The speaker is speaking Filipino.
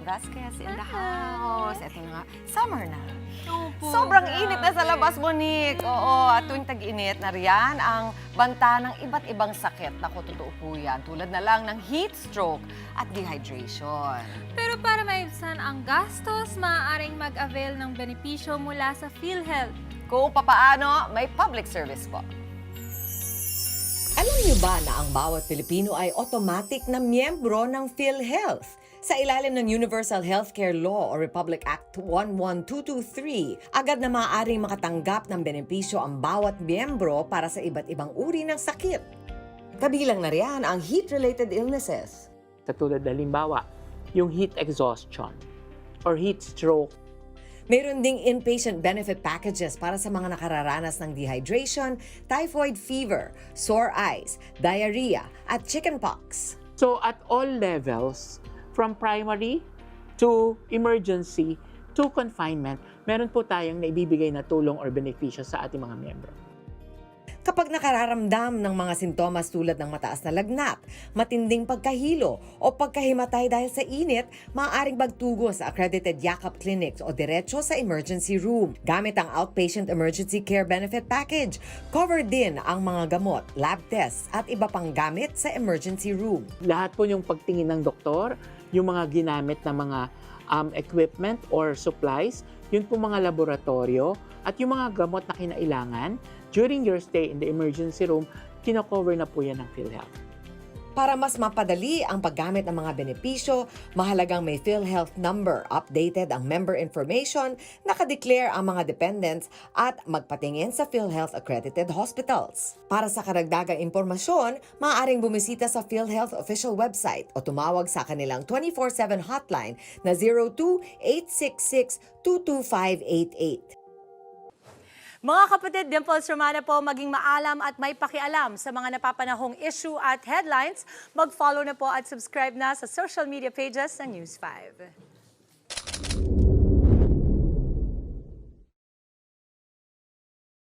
Vasquez in the house. Ito na nga, summer na. Opo, Sobrang init na sa labas, Monique. Oo, at tuwing tag-init na riyan ang banta ng iba't ibang sakit. Naku, totoo po yan. Tulad na lang ng heat stroke at dehydration. Pero para maibsan ang gastos, maaaring mag-avail ng benepisyo mula sa PhilHealth. Kung papaano, may public service po. Alam niyo ba na ang bawat Pilipino ay automatic na miyembro ng PhilHealth? Sa ilalim ng Universal Healthcare Law o Republic Act 11223, agad na maaaring makatanggap ng benepisyo ang bawat miyembro para sa iba't ibang uri ng sakit. Kabilang na riyan ang heat-related illnesses. Katulad halimbawa, yung heat exhaustion or heat stroke. Mayroon ding inpatient benefit packages para sa mga nakararanas ng dehydration, typhoid fever, sore eyes, diarrhea, at chickenpox. So at all levels, from primary to emergency to confinement, meron po tayong naibibigay na tulong or benepisyo sa ating mga miyembro. Kapag nakararamdam ng mga sintomas tulad ng mataas na lagnat, matinding pagkahilo o pagkahimatay dahil sa init, maaaring magtugo sa accredited yakap clinics o diretso sa emergency room. Gamit ang Outpatient Emergency Care Benefit Package, covered din ang mga gamot, lab tests at iba pang gamit sa emergency room. Lahat po yung pagtingin ng doktor, yung mga ginamit na mga equipment or supplies, yun po mga laboratorio, at yung mga gamot na kinailangan during your stay in the emergency room, kino-cover na po yan ng PhilHealth. Para mas mapadali ang paggamit ng mga benepisyo, mahalagang may PhilHealth number, updated ang member information, nakadeclare ang mga dependents at magpatingin sa PhilHealth accredited hospitals. Para sa karagdagang impormasyon, maaaring bumisita sa PhilHealth official website o tumawag sa kanilang 24/7 hotline na 02-866-22588. Mga kapatid, Dimples Romana po, maging maalam at may pakialam sa mga napapanahong issue at headlines. Mag-follow na po at subscribe na sa social media pages ng News 5.